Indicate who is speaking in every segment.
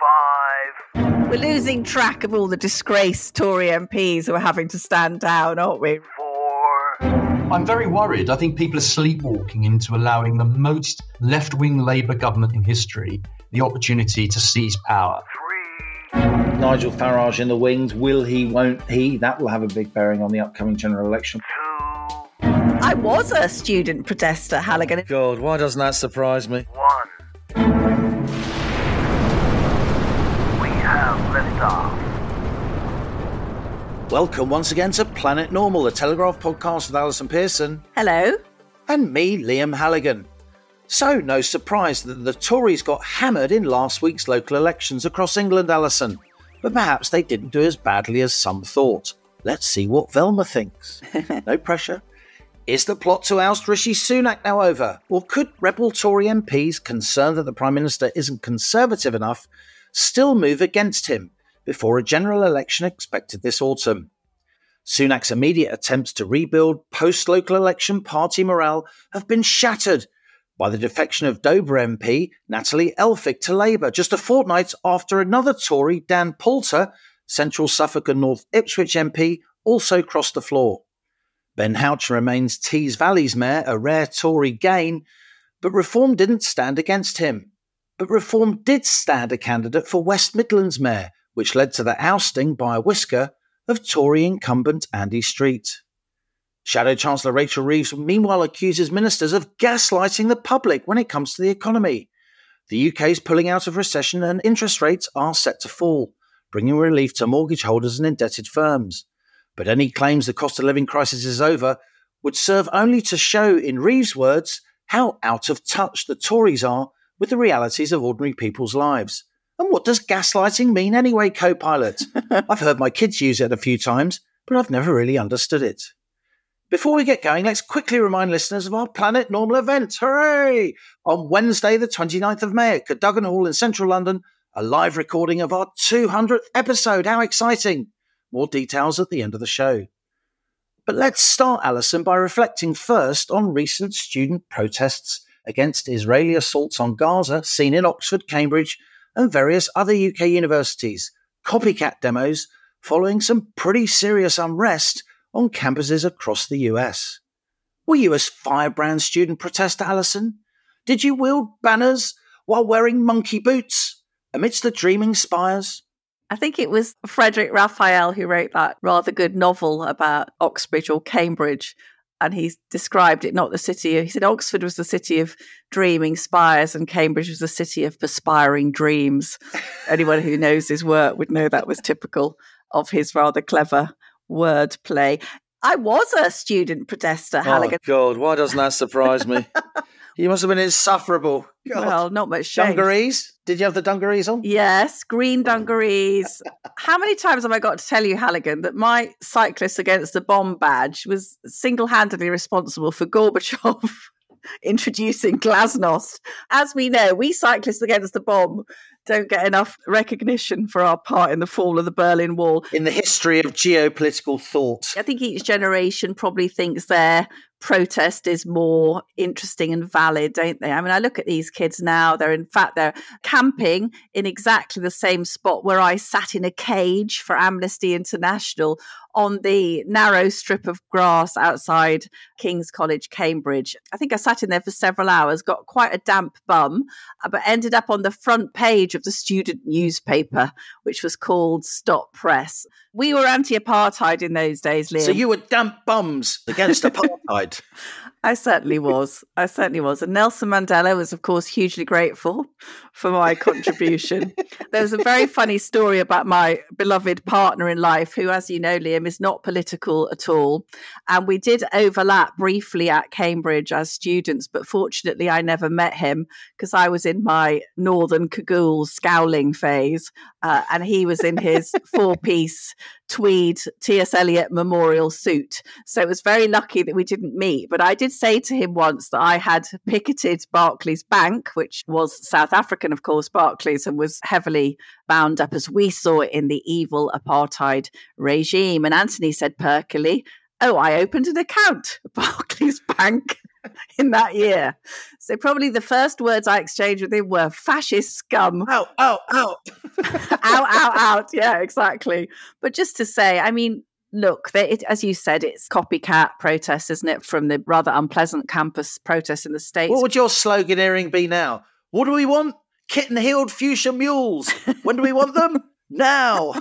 Speaker 1: 5.
Speaker 2: We're losing track of all the disgraced Tory MPs who are having to stand down, aren't we?
Speaker 1: 4.
Speaker 3: I'm very worried. I think people are sleepwalking into allowing the most left-wing Labour government in history the opportunity to seize power.
Speaker 1: 3.
Speaker 4: Nigel Farage in the wings. Will he, won't he? That will have a big bearing on the upcoming general election.
Speaker 1: 2.
Speaker 2: I was a student protester, Halligan.
Speaker 4: God, why doesn't that surprise me?
Speaker 1: 1. We have liftoff.
Speaker 4: Welcome once again to Planet Normal, the Telegraph podcast with Allison Pearson.
Speaker 2: Hello.
Speaker 4: And me, Liam Halligan. So, no surprise that the Tories got hammered in last week's local elections across England, Allison. But perhaps they didn't do as badly as some thought. Let's see what Velma thinks. No pressure. Is the plot to oust Rishi Sunak now over? Or could rebel Tory MPs, concerned that the Prime Minister isn't Conservative enough, still move against him before a general election expected this autumn? Sunak's immediate attempts to rebuild post-local election party morale have been shattered by the defection of Dover MP Natalie Elphicke to Labour just a fortnight after another Tory, Dan Poulter, Central Suffolk and North Ipswich MP, also crossed the floor. Ben Houchen remains Tees Valley's mayor, a rare Tory gain, but Reform didn't stand against him. But Reform did stand a candidate for West Midlands mayor, which led to the ousting by a whisker of Tory incumbent Andy Street. Shadow Chancellor Rachel Reeves meanwhile accuses ministers of gaslighting the public when it comes to the economy. The UK is pulling out of recession and interest rates are set to fall, bringing relief to mortgage holders and indebted firms. But any claims the cost of living crisis is over would serve only to show, in Reeves' words, how out of touch the Tories are with the realities of ordinary people's lives. And what does gaslighting mean anyway, co-pilot? I've heard my kids use it a few times, but I've never really understood it. Before we get going, let's quickly remind listeners of our Planet Normal event. Hooray! On Wednesday, the 29th of May at Cadogan Hall in central London, a live recording of our 200th episode. How exciting! More details at the end of the show. But let's start, Allison, by reflecting first on recent student protests against Israeli assaults on Gaza seen in Oxford, Cambridge, and various other UK universities. Copycat demos following some pretty serious unrest on campuses across the US. Were you a firebrand student protester, Allison? Did you wield banners while wearing monkey boots amidst the dreaming spires?
Speaker 2: I think it was Frederick Raphael who wrote that rather good novel about Oxbridge or Cambridge. And he described it not the city. He said Oxford was the city of dreaming spires and Cambridge was the city of perspiring dreams. Anyone who knows his work would know that was typical of his rather clever wordplay. I was a student protester, Halligan.
Speaker 4: Oh, God, why doesn't that surprise me? You must have been insufferable. God.
Speaker 2: Well, not much shame.
Speaker 4: Dungarees? Did you have the dungarees on?
Speaker 2: Yes, green dungarees. How many times have I got to tell you, Halligan, that my Cyclists Against the Bomb badge was single-handedly responsible for Gorbachev introducing glasnost? As we know, we Cyclists Against the Bomb don't get enough recognition for our part in the fall of the Berlin Wall.
Speaker 4: In the history of geopolitical thought.
Speaker 2: I think each generation probably thinks their protest is more interesting and valid, don't they? I mean, I look at these kids now, they're camping in exactly the same spot where I sat in a cage for Amnesty International on the narrow strip of grass outside King's College, Cambridge. I think I sat in there for several hours, got quite a damp bum, but ended up on the front page of the student newspaper, which was called Stop Press. We were anti-apartheid in those days, Liam.
Speaker 4: So you were damp bums against apartheid.
Speaker 2: I certainly was. And Nelson Mandela was, of course, hugely grateful for my contribution. There was a very funny story about my beloved partner in life, who, as you know, Liam, is not political at all. And we did overlap briefly at Cambridge as students, but fortunately I never met him because I was in my Northern Cagoule scowling phase and he was in his four-piece tweed T.S. Eliot memorial suit. So it was very lucky that we didn't meet. But I did say to him once that I had picketed Barclays Bank, which was South African, of course, Barclays, and was heavily bound up, as we saw it, in the evil apartheid regime. And Anthony said perkily, "Oh, I opened an account at Barclays Bank." in that year. So probably the first words I exchanged with him were fascist scum.
Speaker 4: Out, out, out.
Speaker 2: Out. Yeah, exactly. But just to say, I mean, look, as you said, it's copycat protests, isn't it, from the rather unpleasant campus protests in the States.
Speaker 4: What would your sloganeering be now? What do we want? Kitten-heeled fuchsia mules. When do we want them? Now.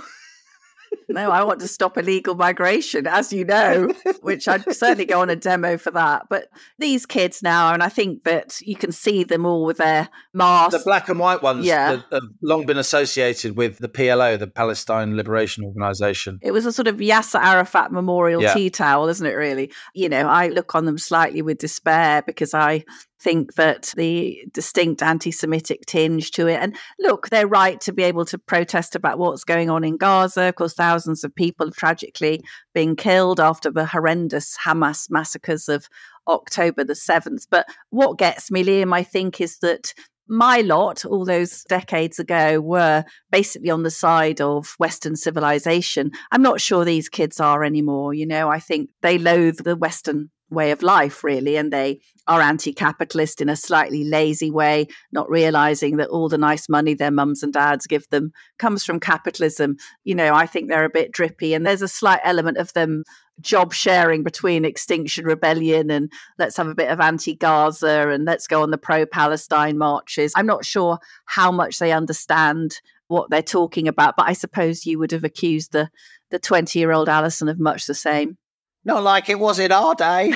Speaker 2: No, I want to stop illegal migration, as you know, which I'd certainly go on a demo for that. But these kids now, and I think that you can see them all with their masks.
Speaker 4: The black and white ones
Speaker 2: Yeah.
Speaker 4: that have long been associated with the PLO, the Palestine Liberation Organization.
Speaker 2: It was a sort of Yasser Arafat memorial
Speaker 4: Yeah.
Speaker 2: tea towel, isn't it, really? You know, I look on them slightly with despair because I think that the distinct anti-Semitic tinge to it. And look, they're right to be able to protest about what's going on in Gaza. Of course, thousands of people have tragically been killed after the horrendous Hamas massacres of October the 7th. But what gets me, Liam, I think, is that my lot, all those decades ago, were basically on the side of Western civilization. I'm not sure these kids are anymore. You know, I think they loathe the Western way of life, really, and they are anti-capitalist in a slightly lazy way, not realizing that all the nice money their mums and dads give them comes from capitalism. You know, I think they're a bit drippy, and there's a slight element of them job sharing between Extinction Rebellion and let's have a bit of anti-Gaza and let's go on the pro-Palestine marches. I'm not sure how much they understand what they're talking about, but I suppose you would have accused the 20-year-old Allison of much the same.
Speaker 4: Not like it was in our day.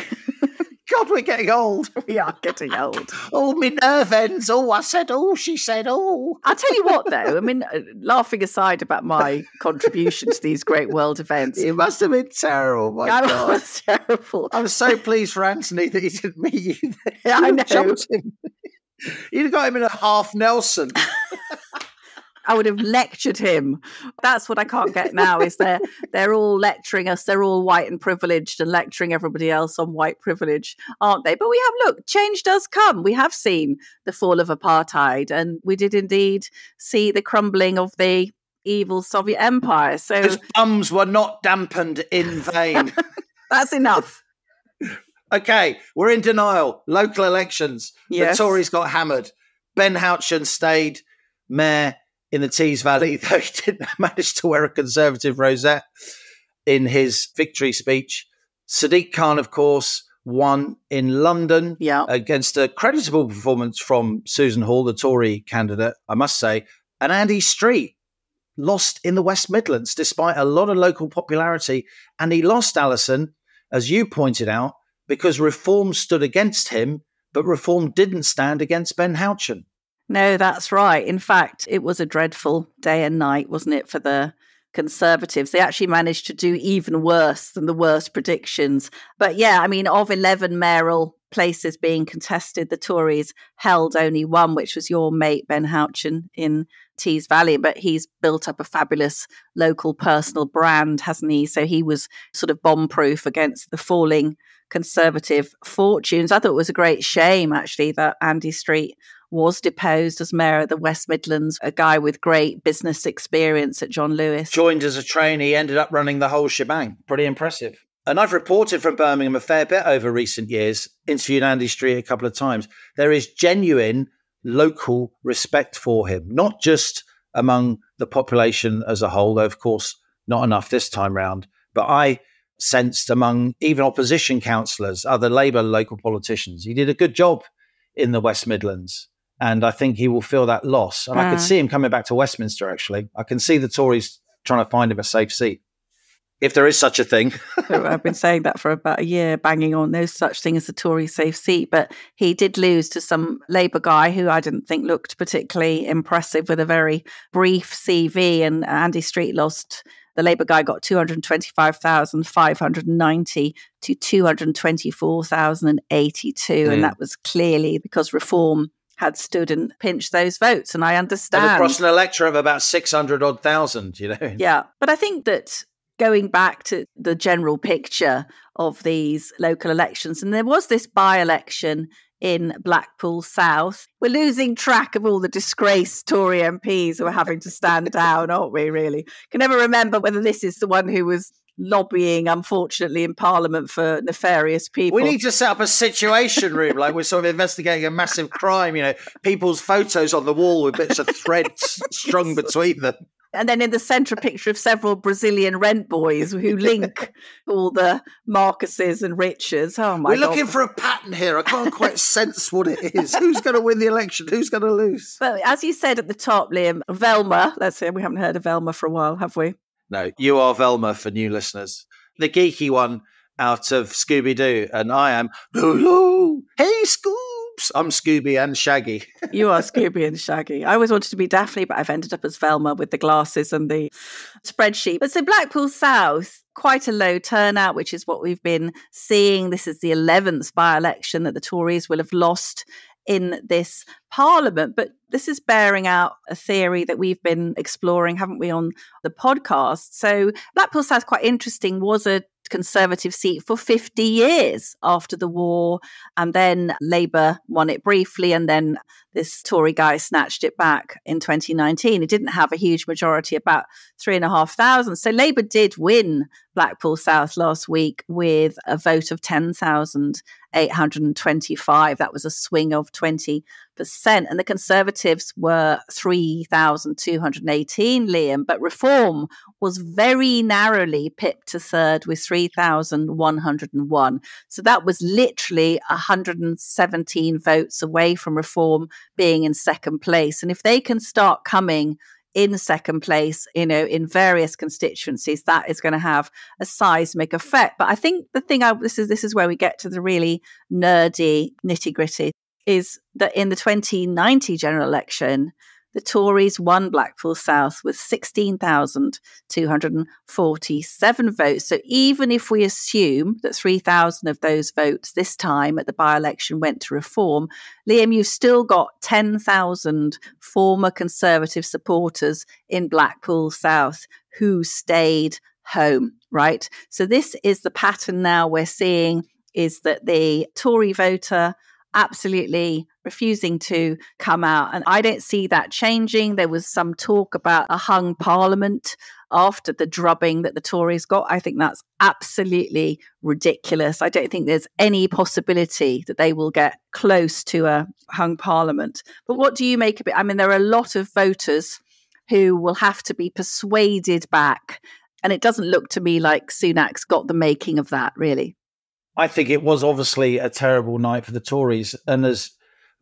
Speaker 4: God, we're getting old.
Speaker 2: We are getting old.
Speaker 4: Oh, my nerve ends. Oh, I said, oh, she said, oh.
Speaker 2: I'll tell you what, though. I mean, laughing aside about my contribution to these great world events.
Speaker 4: It must have been terrible. My
Speaker 2: I
Speaker 4: God.
Speaker 2: was terrible.
Speaker 4: I'm so pleased for Anthony that he didn't meet you.
Speaker 2: Yeah, I know.
Speaker 4: Jumped him. You'd have got him in a half Nelson.
Speaker 2: I would have lectured him. That's what I can't get now, is they're all lecturing us. They're all white and privileged and lecturing everybody else on white privilege, aren't they? But we have, look, change does come. We have seen the fall of apartheid, and we did indeed see the crumbling of the evil Soviet Empire. So
Speaker 4: His bums were not dampened in vain.
Speaker 2: that's enough.
Speaker 4: Okay, we're in denial. Local elections.
Speaker 2: Yes.
Speaker 4: The Tories got hammered. Ben Houchen stayed mayor in the Tees Valley, though he didn't manage to wear a Conservative rosette in his victory speech. Sadiq Khan, of course, won in London against a creditable performance from Susan Hall, the Tory candidate, I must say. And Andy Street lost in the West Midlands, despite a lot of local popularity. And he lost, Allison, as you pointed out, because Reform stood against him, but Reform didn't stand against Ben Houchen.
Speaker 2: No, that's right. In fact, it was a dreadful day and night, wasn't it, for the Conservatives? They actually managed to do even worse than the worst predictions. But yeah, I mean, of 11 mayoral places being contested, the Tories held only one, which was your mate, Ben Houchen, in Tees Valley. But he's built up a fabulous local personal brand, hasn't he? So he was sort of bomb-proof against the falling Conservative fortunes. I thought it was a great shame, actually, that Andy Street was deposed as mayor of the West Midlands, a guy with great business experience at John Lewis.
Speaker 4: Joined as a trainee, ended up running the whole shebang. Pretty impressive. And I've reported from Birmingham a fair bit over recent years, interviewed Andy Street a couple of times. There is genuine local respect for him, not just among the population as a whole, though, of course, not enough this time round, but I sensed among even opposition councillors, other Labour local politicians. He did a good job in the West Midlands. And I think he will feel that loss. And I could see him coming back to Westminster, actually. I can see the Tories trying to find him a safe seat, if there is such a thing.
Speaker 2: I've been saying that for about a year, banging on no such thing as a Tory safe seat. But he did lose to some Labour guy who I didn't think looked particularly impressive, with a very brief CV. And Andy Street lost. The Labour guy got 225,590 to 224,082. And that was clearly because Reform had stood and pinched those votes. And I understand.
Speaker 4: And across an electorate of about 600 odd thousand, you know.
Speaker 2: Yeah. But I think that going back to the general picture of these local elections, and there was this by-election in Blackpool South. We're losing track of all the disgraced Tory MPs who are having to stand down, aren't we, really? Can never remember whether this is the one who was lobbying, unfortunately, in Parliament for nefarious people.
Speaker 4: We need to set up a situation room, like we're sort of investigating a massive crime, people's photos on the wall with bits of thread strung between them.
Speaker 2: And then in the centre, a picture of several Brazilian rent boys who link all the Marcuses and Richards. Oh, my God.
Speaker 4: We're looking for a pattern here. I can't quite sense what it is. Who's going to win the election? Who's going to lose?
Speaker 2: But as you said at the top, Liam, Velma, let's say we haven't heard of Velma for a while, have we?
Speaker 4: No, you are Velma for new listeners. The geeky one out of Scooby-Doo. And I am, Lulu. Hey, Scoobs. I'm Scooby and Shaggy.
Speaker 2: You are Scooby and Shaggy. I always wanted to be Daphne, but I've ended up as Velma with the glasses and the spreadsheet. But so Blackpool South, quite a low turnout, which is what we've been seeing. This is the 11th by-election that the Tories will have lost in this Parliament. But this is bearing out a theory that we've been exploring, haven't we, on the podcast? So Blackpool South, quite interesting, was a Conservative seat for 50 years after the war, and then Labour won it briefly, and then this Tory guy snatched it back in 2019. It didn't have a huge majority, about 3,500. So Labour did win Blackpool South last week with a vote of 10,825. That was a swing of 20%. And the Conservatives were 3,218, Liam. But Reform was very narrowly pipped to third with 3,101. So that was literally 117 votes away from Reform being in second place. And if they can start coming in second place, in various constituencies, that is going to have a seismic effect. But I think the thing, this is where we get to the really nerdy nitty gritty, is that in the 2090 general election, the Tories won Blackpool South with 16,247 votes. So even if we assume that 3,000 of those votes this time at the by-election went to Reform, Liam, you've still got 10,000 former Conservative supporters in Blackpool South who stayed home, right? So this is the pattern now we're seeing, is that the Tory voter absolutely refusing to come out. And I don't see that changing. There was some talk about a hung parliament after the drubbing that the Tories got. I think that's absolutely ridiculous. I don't think there's any possibility that they will get close to a hung parliament. But what do you make of it? I mean, there are a lot of voters who will have to be persuaded back. And it doesn't look to me like Sunak's got the making of that, really.
Speaker 4: I think it was obviously a terrible night for the Tories. And as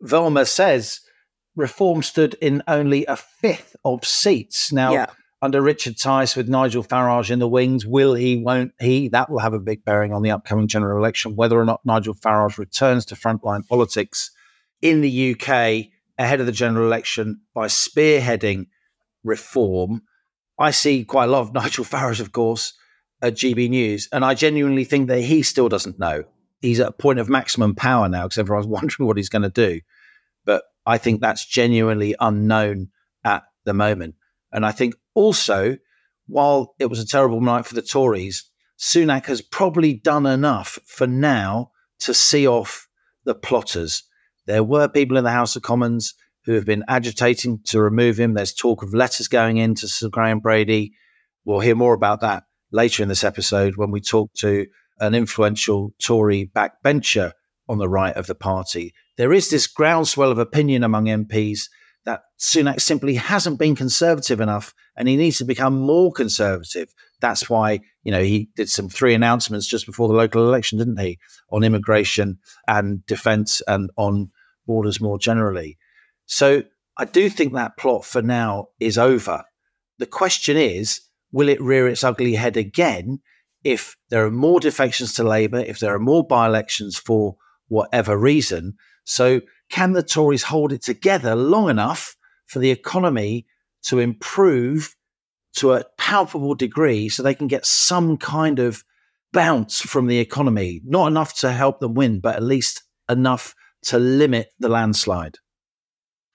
Speaker 4: Velma says, Reform stood in only a fifth of seats. Now, under Richard Tice with Nigel Farage in the wings, will he, won't he? That will have a big bearing on the upcoming general election, whether or not Nigel Farage returns to frontline politics in the UK ahead of the general election by spearheading Reform. I see quite a lot of Nigel Farage, of course, at GB News, and I genuinely think that he still doesn't know. He's at a point of maximum power now because everyone's wondering what he's going to do. But I think that's genuinely unknown at the moment. And I think also, while it was a terrible night for the Tories, Sunak has probably done enough for now to see off the plotters. There were people in the House of Commons who have been agitating to remove him. There's talk of letters going in to Sir Graham Brady. We'll hear more about that later in this episode when we talk to an influential Tory backbencher on the right of the party. There is this groundswell of opinion among MPs that Sunak simply hasn't been conservative enough and he needs to become more conservative. That's why, he did some 3 announcements just before the local election, didn't he, on immigration and defence and on borders more generally. So I do think that plot for now is over. The question is, will it rear its ugly head again if there are more defections to Labour, if there are more by-elections for whatever reason? So can the Tories hold it together long enough for the economy to improve to a palpable degree so they can get some kind of bounce from the economy? Not enough to help them win, but at least enough to limit the landslide.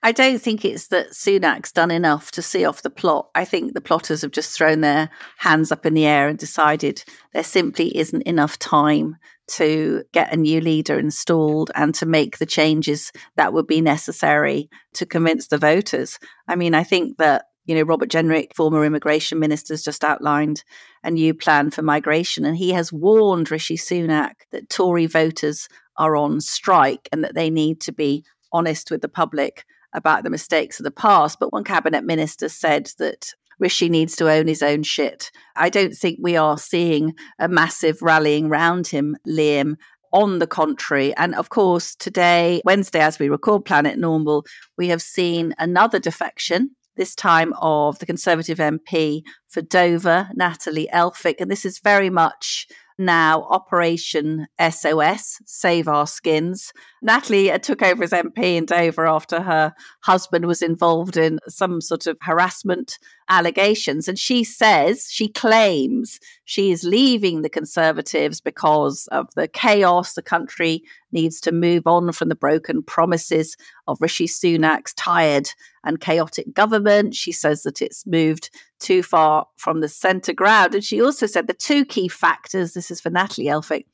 Speaker 2: I don't think it's that Sunak's done enough to see off the plot. I think the plotters have just thrown their hands up in the air and decided there simply isn't enough time to get a new leader installed and to make the changes that would be necessary to convince the voters. I mean, I think that, Robert Jenrick, former immigration minister, has just outlined a new plan for migration. And he has warned Rishi Sunak that Tory voters are on strike and that they need to be honest with the public about the mistakes of the past. But one cabinet minister said that Rishi needs to own his own shit. I don't think we are seeing a massive rallying round him, Liam. On the contrary. And of course, today, Wednesday, as we record Planet Normal, we have seen another defection, this time of the Conservative MP for Dover, Natalie Elphick. And this is very much now Operation SOS, Save Our Skins. Natalie took over as MP in Dover after her husband was involved in some sort of harassment allegations. And she claims she is leaving the Conservatives because of the chaos. The country needs to move on from the broken promises of Rishi Sunak's tired and chaotic government. She says that it's moved too far from the centre ground. And she also said the two key factors, this is for Natalie Elphick,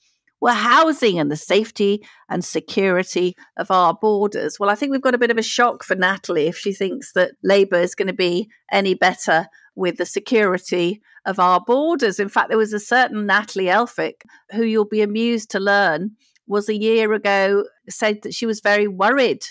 Speaker 2: were housing and the safety and security of our borders. Well, I think we've got a bit of a shock for Natalie if she thinks that Labour is going to be any better with the security of our borders. In fact, there was a certain Natalie Elphick who you'll be amused to learn was a year ago said that she was very worried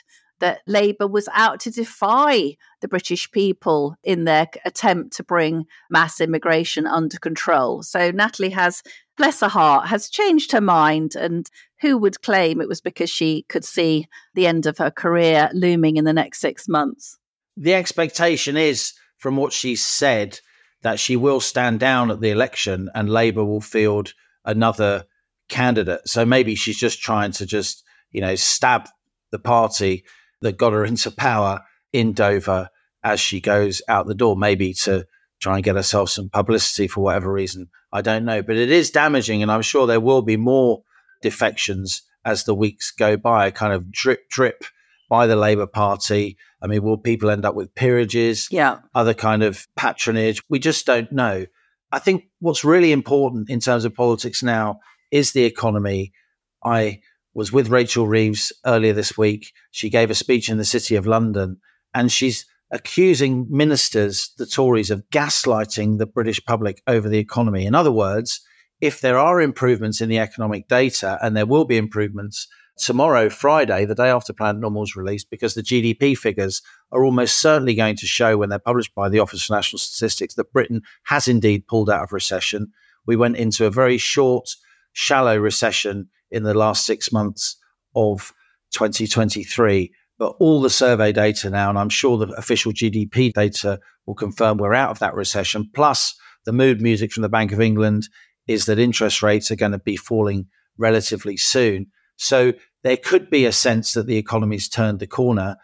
Speaker 2: that Labour was out to defy the British people in their attempt to bring mass immigration under control. So Natalie has, bless her heart, has changed her mind. And who would claim it was because she could see the end of her career looming in the next 6 months?
Speaker 4: The expectation is, from what she said, that she will stand down at the election and Labour will field another candidate. So maybe she's just trying to stab the party that got her into power in Dover as she goes out the door, maybe to try and get herself some publicity for whatever reason. I don't know. But it is damaging, and I'm sure there will be more defections as the weeks go by, kind of drip by the Labour Party. I mean, will people end up with peerages?
Speaker 2: Yeah.
Speaker 4: Other kind of patronage? We just don't know. I think what's really important in terms of politics now is the economy. I was with Rachel Reeves earlier this week. She gave a speech in the City of London, and she's accusing ministers, the Tories, of gaslighting the British public over the economy. In other words, if there are improvements in the economic data, and there will be improvements tomorrow, Friday, the day after Planet Normal's released, because the GDP figures are almost certainly going to show, when they're published by the Office for National Statistics, that Britain has indeed pulled out of recession. We went into a very short, shallow recession in the last 6 months of 2023. But all the survey data now, and I'm sure the official GDP data will confirm we're out of that recession, plus the mood music from the Bank of England is that interest rates are going to be falling relatively soon. So there could be a sense that the economy's turned the corner.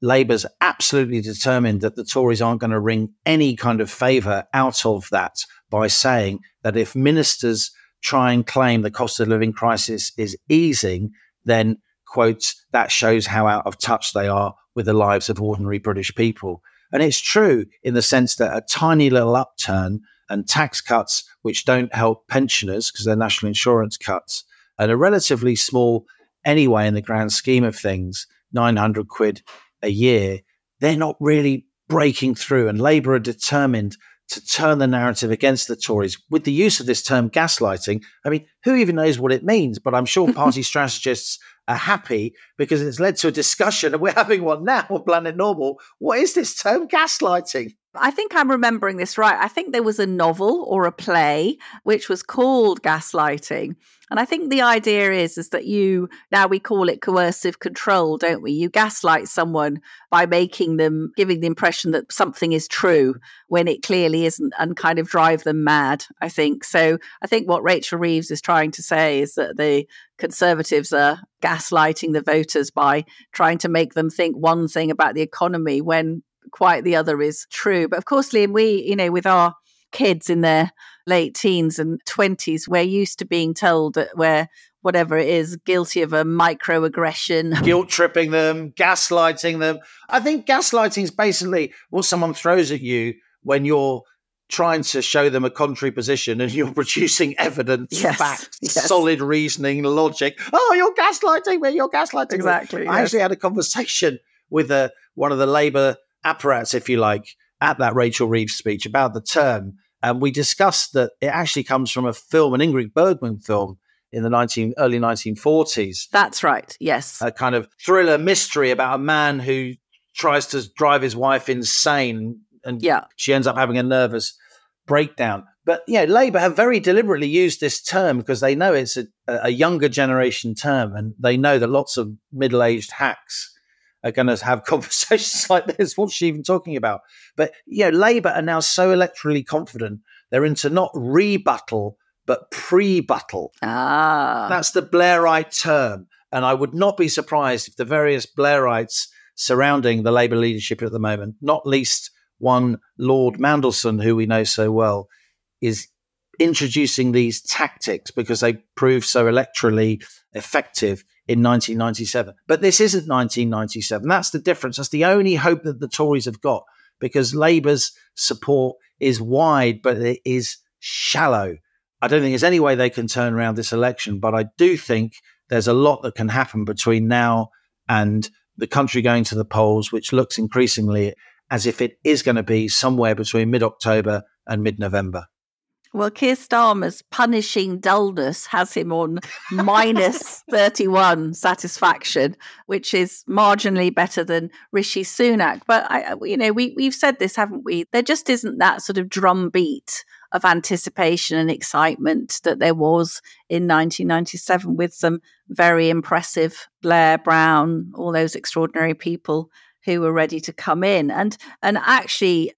Speaker 4: Labour's absolutely determined that the Tories aren't going to wring any kind of favour out of that by saying that if ministers try and claim the cost of living crisis is easing, then, quote, that shows how out of touch they are with the lives of ordinary British people. And it's true in the sense that a tiny little upturn and tax cuts, which don't help pensioners because they're national insurance cuts, and a relatively small, anyway, in the grand scheme of things, 900 quid a year, they're not really breaking through. And Labour are determined to turn the narrative against the Tories with the use of this term gaslighting. I mean, who even knows what it means? But I'm sure party strategists are happy because it's led to a discussion, and we're having one now on Planet Normal. What is this term gaslighting?
Speaker 2: I think I'm remembering this right. I think there was a novel or a play which was called Gaslighting. And I think the idea is that now we call it coercive control, don't we? You gaslight someone by giving the impression that something is true when it clearly isn't, and kind of drive them mad, I think. So I think what Rachel Reeves is trying to say is that the Conservatives are gaslighting the voters by trying to make them think one thing about the economy when quite the other is true. But of course, Liam, we, with our kids in their late teens and 20s, we're used to being told that we're, whatever it is, guilty of a microaggression.
Speaker 4: Guilt tripping them, gaslighting them. I think gaslighting is basically what someone throws at you when you're trying to show them a contrary position and you're producing evidence, facts, solid reasoning, logic. Oh, you're gaslighting me, you're gaslighting
Speaker 2: exactly,
Speaker 4: me. I actually had a conversation with one of the Labour apparats, if you like, at that Rachel Reeves speech about the term, and we discussed that it actually comes from a film, an Ingrid Bergman film in the early 1940s.
Speaker 2: That's right, yes.
Speaker 4: A kind of thriller mystery about a man who tries to drive his wife insane, and she ends up having a nervous breakdown. But Labour have very deliberately used this term because they know it's a younger generation term, and they know that lots of middle-aged hacks are going to have conversations like this. What's she even talking about? But Labour are now so electorally confident, they're into not rebuttal but pre-buttal. That's the Blairite term, and I would not be surprised if the various Blairites surrounding the Labour leadership at the moment, not least one Lord Mandelson, who we know so well, is introducing these tactics because they proved so electorally effective in 1997. But this isn't 1997. That's the difference. That's the only hope that the Tories have got, because Labour's support is wide, but it is shallow. I don't think there's any way they can turn around this election, but I do think there's a lot that can happen between now and the country going to the polls, which looks increasingly as if it is going to be somewhere between mid-October and mid-November.
Speaker 2: Well, Keir Starmer's punishing dullness has him on minus 31 satisfaction, which is marginally better than Rishi Sunak. But, we've said this, haven't we? There just isn't that sort of drumbeat of anticipation and excitement that there was in 1997 with some very impressive Blair, Brown, all those extraordinary people who were ready to come in. And actually,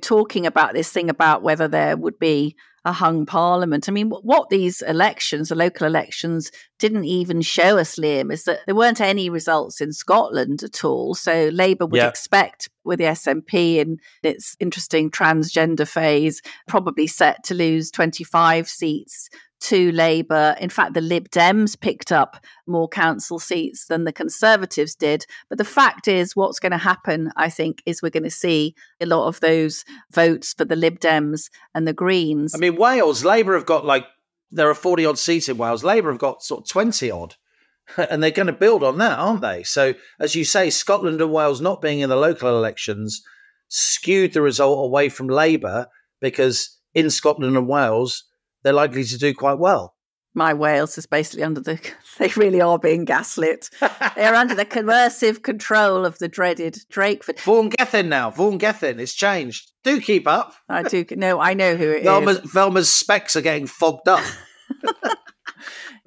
Speaker 2: talking about this thing about whether there would be a hung parliament. I mean, what these elections, the local elections, didn't even show us, Liam, is that there weren't any results in Scotland at all. So Labour would expect, with the SNP in its interesting transgender phase, probably set to lose 25 seats to Labour. In fact, the Lib Dems picked up more council seats than the Conservatives did. But the fact is, what's going to happen, I think, is we're going to see a lot of those votes for the Lib Dems and the Greens. I
Speaker 4: mean, Wales, Labour have got there are 40 odd seats in Wales. Labour have got sort of 20 odd. And they're going to build on that, aren't they? So, as you say, Scotland and Wales not being in the local elections skewed the result away from Labour, because in Scotland and Wales, they're likely to do quite well.
Speaker 2: My Wales is basically they really are being gaslit. They're under the coercive control of the dreaded Drakeford.
Speaker 4: Vaughan Gethin now. Vaughan Gethin. It's changed. Do keep up.
Speaker 2: I do. No, I know who it is.
Speaker 4: Velma's specs are getting fogged up.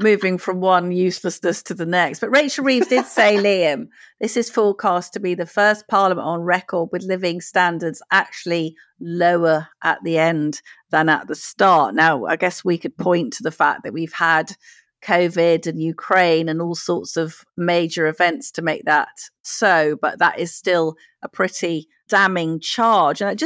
Speaker 2: Moving from one uselessness to the next. But Rachel Reeves did say, Liam, this is forecast to be the first parliament on record with living standards actually lower at the end than at the start. Now, I guess we could point to the fact that we've had COVID and Ukraine and all sorts of major events to make that so, but that is still a pretty damning charge. And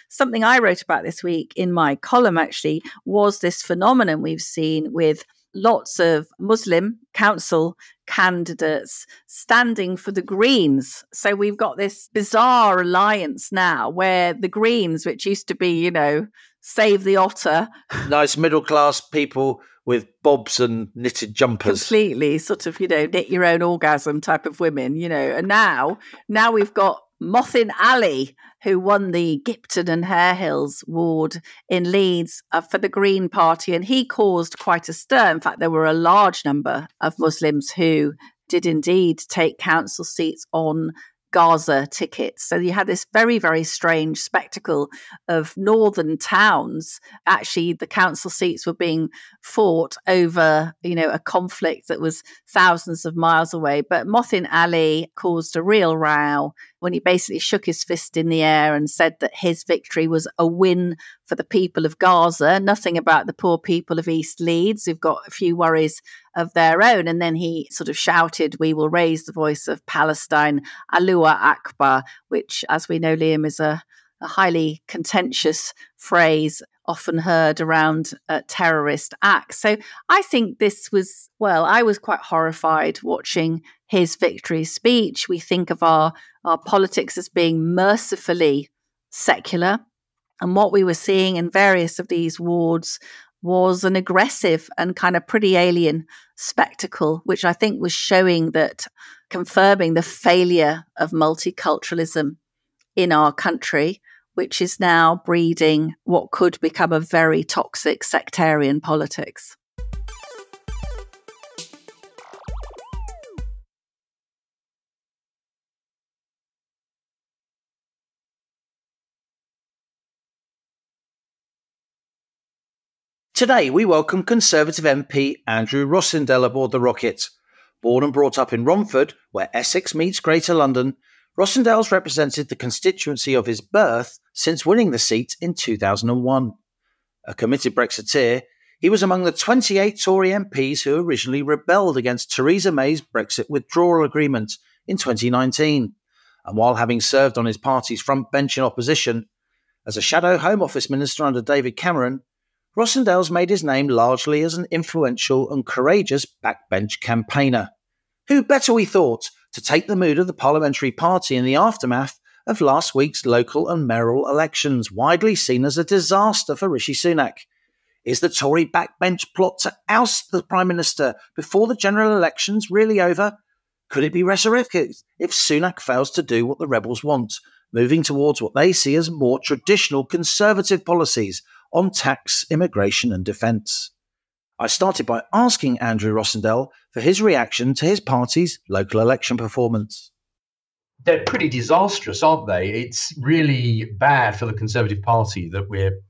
Speaker 2: something I wrote about this week in my column actually was this phenomenon we've seen with lots of Muslim council candidates standing for the Greens. So we've got this bizarre alliance now where the Greens, which used to be, save the otter.
Speaker 4: Nice middle-class people with bobs and knitted jumpers.
Speaker 2: Completely sort of, knit your own orgasm type of women, And now we've got Mothin Ali, who won the Gipton and Harehills ward in Leeds for the Green Party, and he caused quite a stir. In fact, there were a large number of Muslims who did indeed take council seats on Gaza tickets. So you had this very, very strange spectacle of northern towns. Actually, the council seats were being fought over, a conflict that was thousands of miles away. But Mothin Ali caused a real row when he basically shook his fist in the air and said that his victory was a win for the people of Gaza, nothing about the poor people of East Leeds, who've got a few worries of their own. And then he sort of shouted, "We will raise the voice of Palestine, Allahu Akbar," which, as we know, Liam, is a highly contentious phrase often heard around terrorist acts. So I think I was quite horrified watching his victory speech. We think of our politics as being mercifully secular. And what we were seeing in various of these wards was an aggressive and kind of pretty alien spectacle, which I think was confirming the failure of multiculturalism in our country, which is now breeding what could become a very toxic sectarian politics.
Speaker 4: Today, we welcome Conservative MP Andrew Rosindell aboard the rocket. Born and brought up in Romford, where Essex meets Greater London, Rosindell's represented the constituency of his birth since winning the seat in 2001. A committed Brexiteer, he was among the 28 Tory MPs who originally rebelled against Theresa May's Brexit withdrawal agreement in 2019. And while having served on his party's front bench in opposition, as a shadow Home Office minister under David Cameron, Rosindell's made his name largely as an influential and courageous backbench campaigner. Who better, we thought, to take the mood of the parliamentary party in the aftermath of last week's local and mayoral elections, widely seen as a disaster for Rishi Sunak? Is the Tory backbench plot to oust the Prime Minister before the general elections really over? Could it be resurrected if Sunak fails to do what the rebels want, moving towards what they see as more traditional Conservative policies on tax, immigration and defence? I started by asking Andrew Rosindell for his reaction to his party's local election performance.
Speaker 3: They're pretty disastrous, aren't they? It's really bad for the Conservative Party that we're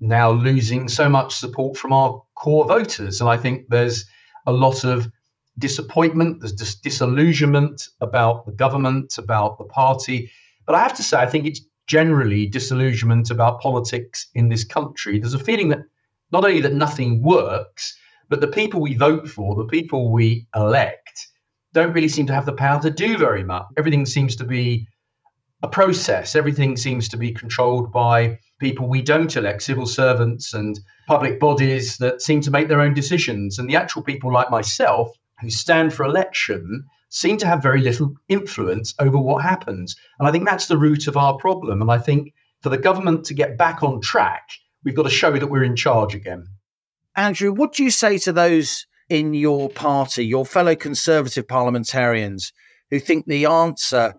Speaker 3: now losing so much support from our core voters. And I think there's a lot of disappointment, there's disillusionment about the government, about the party. But I have to say, I think it's generally disillusionment about politics in this country. There's a feeling that not only that nothing works, but the people we vote for, the people we elect, don't really seem to have the power to do very much. Everything seems to be a process. Everything seems to be controlled by people we don't elect, civil servants and public bodies that seem to make their own decisions. And the actual people like myself who stand for election seem to have very little influence over what happens. And I think that's the root of our problem. And I think for the government to get back on track, we've got to show that we're in charge again.
Speaker 4: Andrew, what do you say to those in your party, your fellow Conservative parliamentarians, who think the answer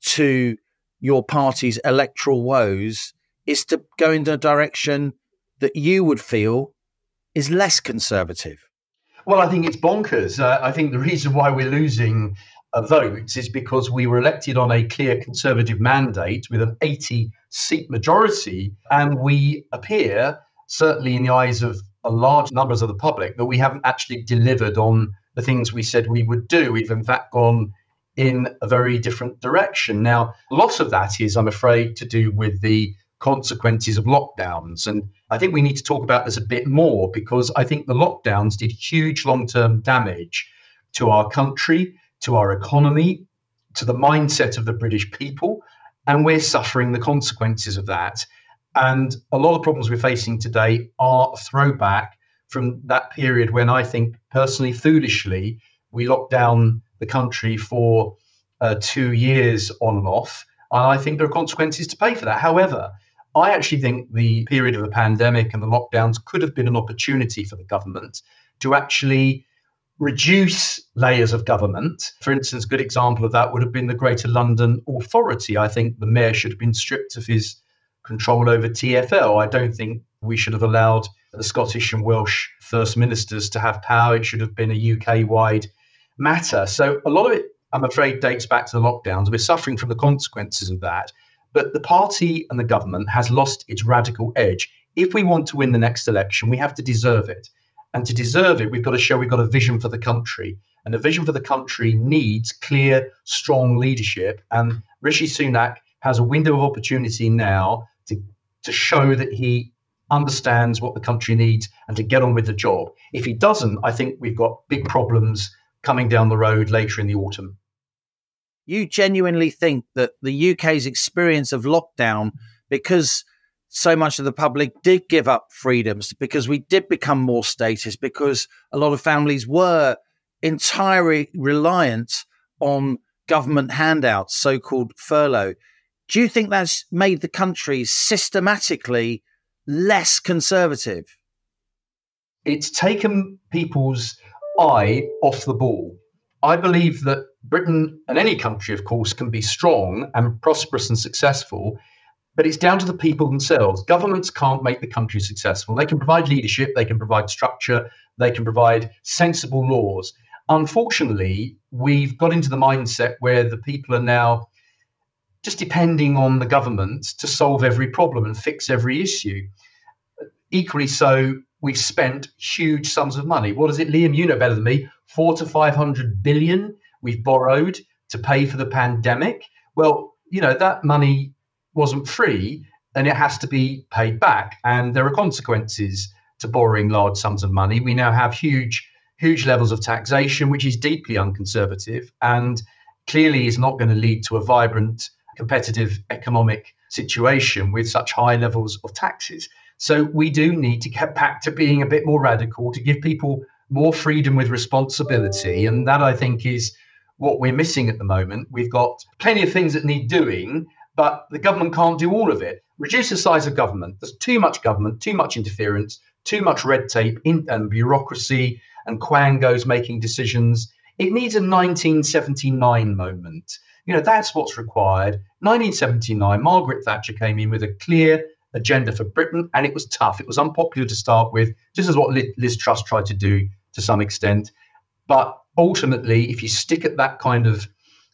Speaker 4: to your party's electoral woes is to go in the direction that you would feel is less Conservative?
Speaker 3: Well, I think it's bonkers. I think the reason why we're losing votes is because we were elected on a clear Conservative mandate with an 80-seat majority, and we appear, certainly in the eyes of a large numbers of the public, that we haven't actually delivered on the things we said we would do. We've in fact gone in a very different direction. Now, lots of that is, I'm afraid, to do with the consequences of lockdowns. And I think we need to talk about this a bit more, because I think the lockdowns did huge long-term damage to our country, to our economy, to the mindset of the British people, and we're suffering the consequences of that. And a lot of problems we're facing today are a throwback from that period when I think, personally, foolishly, we locked down the country for 2 years on and off. And I think there are consequences to pay for that. However, I actually think the period of the pandemic and the lockdowns could have been an opportunity for the government to actually reduce layers of government. For instance, a good example of that would have been the Greater London Authority. I think the mayor should have been stripped of his control over TfL. I don't think we should have allowed the Scottish and Welsh First Ministers to have power. It should have been a UK-wide matter. So a lot of it, I'm afraid, dates back to the lockdowns. We're suffering from the consequences of that. But the party and the government has lost its radical edge. If we want to win the next election, we have to deserve it. And to deserve it, we've got to show we've got a vision for the country. And a vision for the country needs clear, strong leadership. And Rishi Sunak has a window of opportunity now to show that he understands what the country needs and to get on with the job. If he doesn't, I think we've got big problems coming down the road later in the autumn.
Speaker 4: You genuinely think that the UK's experience of lockdown, because so much of the public did give up freedoms, because we did become more statist, because a lot of families were entirely reliant on government handouts, so-called furlough. Do you think that's made the country systematically less Conservative?
Speaker 3: It's taken people's eye off the ball. I believe that Britain, and any country, of course, can be strong and prosperous and successful But it's down to the people themselves. Governments can't make the country successful. They can provide leadership, they can provide structure, they can provide sensible laws. Unfortunately, we've got into the mindset where the people are now just depending on the government to solve every problem and fix every issue. Equally so, we've spent huge sums of money. What is it, Liam? You know better than me. 400 to 500 billion we've borrowed to pay for the pandemic. Well, that money wasn't free and it has to be paid back. And there are consequences to borrowing large sums of money. We now have huge levels of taxation, which is deeply unconservative and clearly is not going to lead to a vibrant, competitive economic situation with such high levels of taxes. So we do need to get back to being a bit more radical, to give people more freedom with responsibility. And that, I think, is what we're missing at the moment. We've got plenty of things that need doing, but the government can't do all of it. Reduce the size of government. There's too much government, too much interference, too much red tape and bureaucracy and quangos making decisions. It needs a 1979 moment. That's what's required. 1979, Margaret Thatcher came in with a clear agenda for Britain, and it was tough. It was unpopular to start with, just as what Liz Truss tried to do to some extent. But ultimately, if you stick at that kind of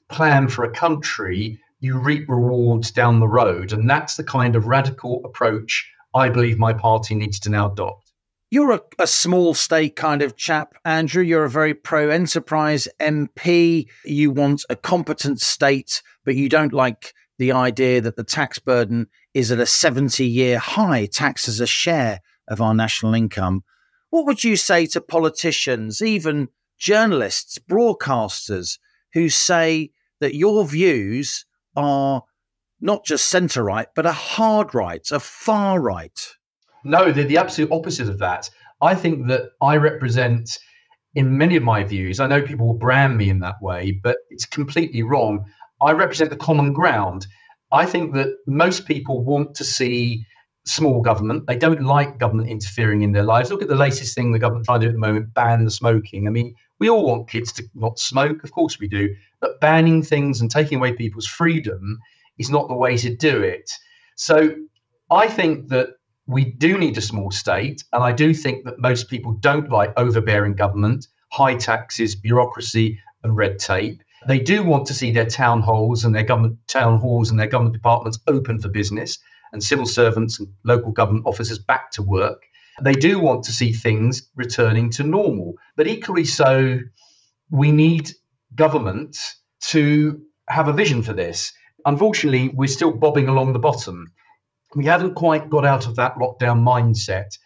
Speaker 3: plan for a country, you reap rewards down the road. And that's the kind of radical approach I believe my party needs to now adopt.
Speaker 4: You're a small state kind of chap, Andrew. You're a very pro-enterprise MP. You want a competent state, but you don't like the idea that the tax burden is at a 70-year high, tax as a share of our national income. What would you say to politicians, even journalists, broadcasters, who say that your views are not just centre-right, but a hard right, a far right?
Speaker 3: No, they're the absolute opposite of that. I think that I represent, in many of my views, I know people will brand me in that way, but it's completely wrong. I represent the common ground. I think that most people want to see small government. They don't like government interfering in their lives. Look at the latest thing the government trying to do at the moment, ban the smoking. I mean, we all want kids to not smoke. Of course we do. But banning things and taking away people's freedom is not the way to do it. So I think that we do need a small state. And I do think that most people don't like overbearing government, high taxes, bureaucracy and red tape. They do want to see their town halls and their government departments open for business and civil servants and local government officers back to work. They do want to see things returning to normal. But equally so, we need government to have a vision for this. Unfortunately, we're still bobbing along the bottom. We haven't quite got out of that lockdown mindset.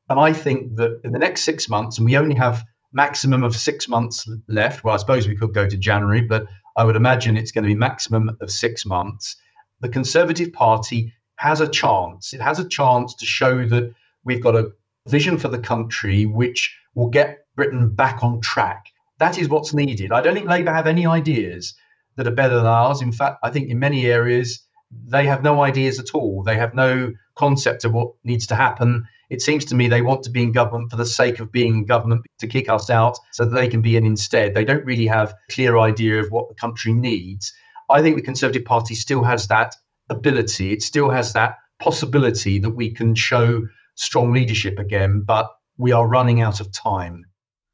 Speaker 3: And I think that in the next 6 months, and we only have maximum of 6 months left. Well, I suppose we could go to January, but I would imagine it's going to be maximum of 6 months. The Conservative Party has a chance. It has a chance to show that we've got a vision for the country which will get Britain back on track. That is what's needed. I don't think Labour have any ideas that are better than ours. In fact, I think in many areas, they have no ideas at all. They have no concept of what needs to happen. It seems to me they want to be in government for the sake of being in government, to kick us out so that they can be in instead. They don't really have a clear idea of what the country needs. I think the Conservative Party still has that ability. It still has that possibility that we can show strong leadership again, but we are running out of time.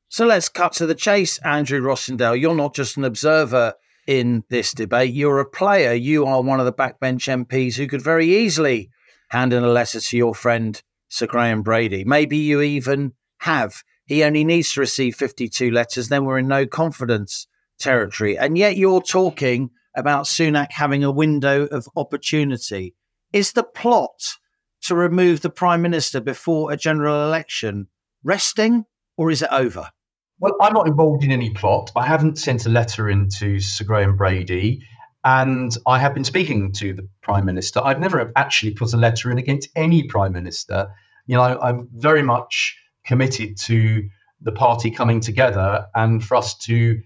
Speaker 4: So let's cut to the chase, Andrew Rosindell. You're not just an observer in this debate. You're a player. You are one of the backbench MPs who could very easily hand in a letter to your friend, Sir Graham Brady. Maybe you even have. He only needs to receive 52 letters, then we're in no confidence territory. And yet you're talking about Sunak having a window of opportunity. Is the plot to remove the Prime Minister before a general election resting, or is it over?
Speaker 3: Well, I'm not involved in any plot. I haven't sent a letter into Sir Graham Brady, and I have been speaking to the Prime Minister. I've never actually put a letter in against any Prime Minister. You know, I'm very much committed to the party coming together and for us to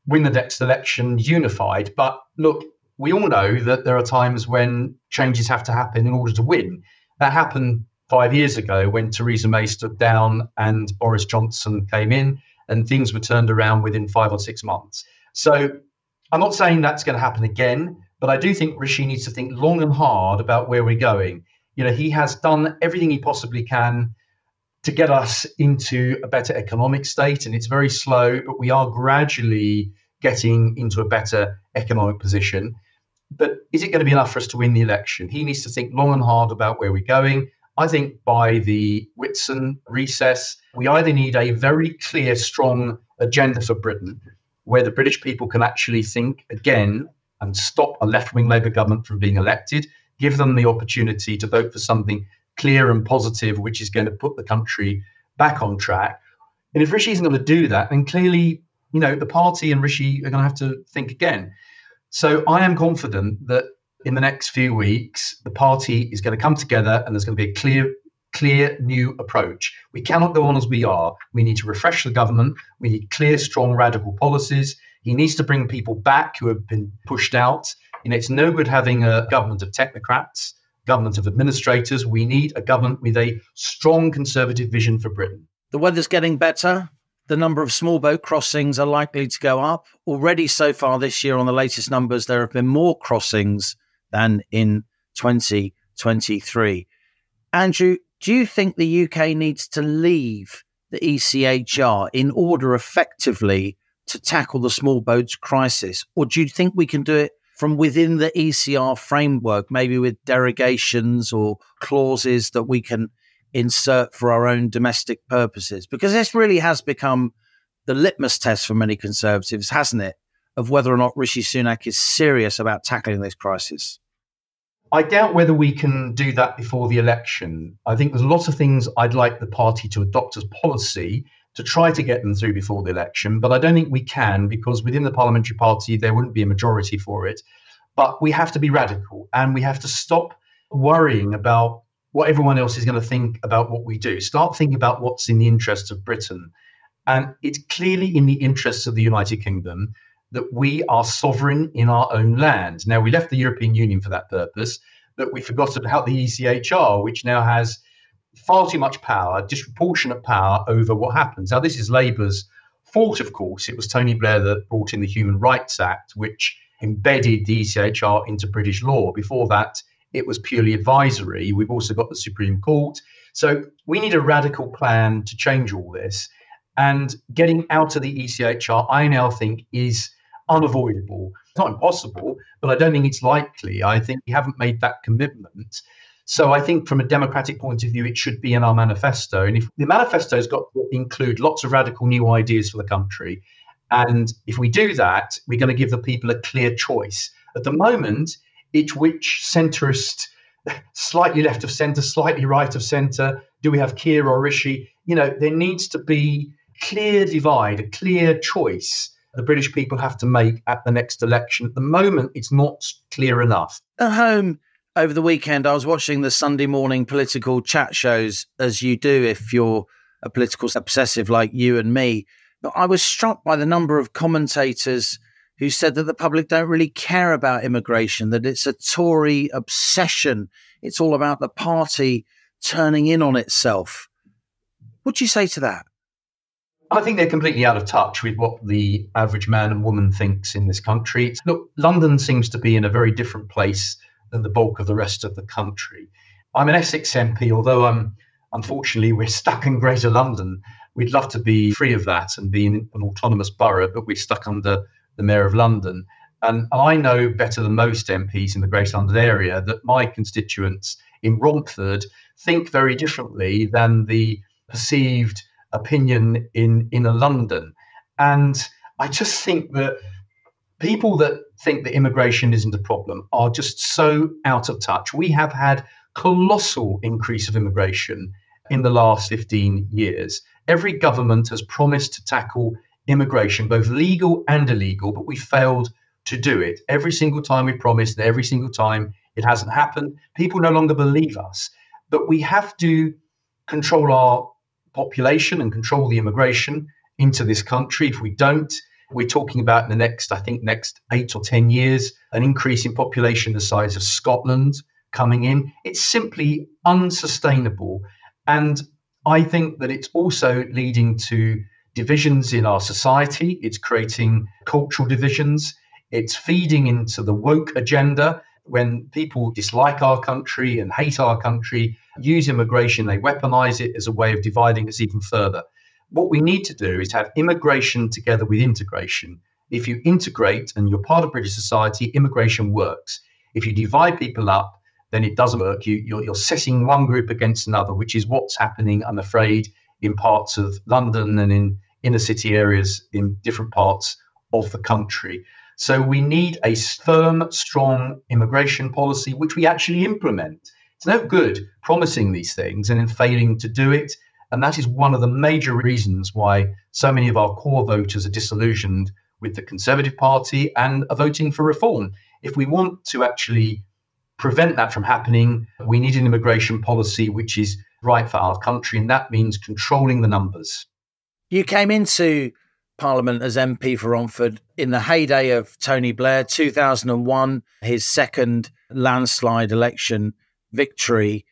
Speaker 3: win the next election unified. But look, we all know that there are times when changes have to happen in order to win. That happened 5 years ago when Theresa May stood down and Boris Johnson came in, and things were turned around within 5 or 6 months. So I'm not saying that's going to happen again, But I do think Rishi needs to think long and hard about where we're going. He has done everything he possibly can to get us into a better economic state, and it's very slow, but we are gradually getting into a better economic position. But is it going to be enough for us to win the election? He needs to think long and hard about where we're going. I think by the Whitsun recess, we either need a very clear, strong agenda for Britain, where the British people can actually think again and stop a left-wing Labour government from being elected, give them the opportunity to vote for something clear and positive, which is going to put the country back on track. And if Rishi isn't going to do that, then clearly, the party and Rishi are going to have to think again. So I am confident that in the next few weeks, the party is going to come together and there's going to be a clear new approach. We cannot go on as we are. We need to refresh the government. We need clear, strong, radical policies. He needs to bring people back who have been pushed out. It's no good having a government of technocrats, government of administrators. We need a government with a strong conservative vision for Britain.
Speaker 4: The weather's getting better. The number of small boat crossings are likely to go up. Already so far this year, on the latest numbers, there have been more crossings than in 2023. Andrew, do you think the UK needs to leave the ECHR in order effectively to tackle the small boats crisis? Or do you think we can do it from within the ECR framework, maybe with derogations or clauses that we can insert for our own domestic purposes? Because this really has become the litmus test for many Conservatives, hasn't it, of whether or not Rishi Sunak is serious about tackling this crisis.
Speaker 3: I doubt whether we can do that before the election. I think there's lots of things I'd like the party to adopt as policy to try to get them through before the election, but I don't think we can, because within the parliamentary party, there wouldn't be a majority for it. But we have to be radical, and we have to stop worrying about what everyone else is going to think about what we do. Start thinking about what's in the interests of Britain. And it's clearly in the interests of the United Kingdom that we are sovereign in our own land. Now, we left the European Union for that purpose, but we forgot about the ECHR, which now has far too much power, disproportionate power over what happens. Now, this is Labour's fault, of course. It was Tony Blair that brought in the Human Rights Act, which embedded the ECHR into British law. Before that, it was purely advisory. We've also got the Supreme Court. So we need a radical plan to change all this. And getting out of the ECHR, I now think, is unavoidable. It's not impossible, but I don't think it's likely. I think we haven't made that commitment. So I think from a democratic point of view, it should be in our manifesto. And if the manifesto's got to include lots of radical new ideas for the country, and if we do that, we're going to give the people a clear choice. At the moment, it's which centrist, slightly left of centre, slightly right of centre, do we have Keir or Rishi? There needs to be clear divide, a clear choice the British people have to make at the next election. At the moment, it's not clear enough.
Speaker 4: At home over the weekend, I was watching the Sunday morning political chat shows, as you do if you're a political obsessive like you and me. But I was struck by the number of commentators who said that the public don't really care about immigration, that it's a Tory obsession. It's all about the party turning in on itself. What do you say to that?
Speaker 3: I think they're completely out of touch with what the average man and woman thinks in this country. Look, London seems to be in a very different place than the bulk of the rest of the country. I'm an Essex MP, although unfortunately we're stuck in Greater London. We'd love to be free of that and be in an autonomous borough, but we're stuck under the Mayor of London. And I know better than most MPs in the Greater London area that my constituents in Romford think very differently than the perceived opinion in inner London. And I just think that people that think that immigration isn't a problem are just so out of touch. We have had colossal increase of immigration in the last 15 years. Every government has promised to tackle immigration, both legal and illegal, but we failed to do it. Every single time we promised, and every single time it hasn't happened. People no longer believe us. But we have to control our population and control the immigration into this country. If we don't, we're talking about in the next 8 or 10 years, an increase in population the size of Scotland coming in. It's simply unsustainable. And I think that it's also leading to divisions in our society. It's creating cultural divisions. It's feeding into the woke agenda. When people dislike our country and hate our country, use immigration, they weaponize it as a way of dividing us even further. What we need to do is have immigration together with integration. If you integrate and you're part of British society, immigration works. If you divide people up, then it doesn't work. You're setting one group against another, which is what's happening, I'm afraid, in parts of London and in inner city areas in different parts of the country. So we need a firm, strong immigration policy, which we actually implement. It's no good promising these things and then failing to do it. And that is one of the major reasons why so many of our core voters are disillusioned with the Conservative Party and are voting for reform. If we want to actually prevent that from happening, we need an immigration policy which is right for our country, and that means controlling the numbers.
Speaker 4: You came into Parliament as MP for Romford in the heyday of Tony Blair, 2001, his second landslide election victory.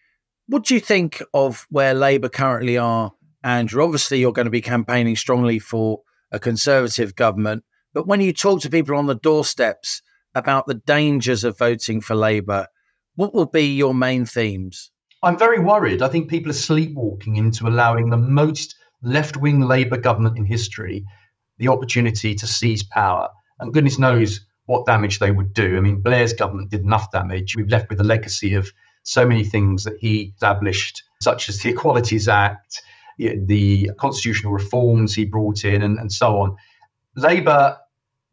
Speaker 4: What do you think of where Labour currently are, Andrew? Obviously, you're going to be campaigning strongly for a Conservative government, but when you talk to people on the doorsteps about the dangers of voting for Labour, what will be your main themes?
Speaker 3: I'm very worried. I think people are sleepwalking into allowing the most left-wing Labour government in history the opportunity to seize power. And goodness knows what damage they would do. I mean, Blair's government did enough damage. We've left with a legacy of so many things that he established, such as the Equalities Act, the constitutional reforms he brought in, and so on. Labour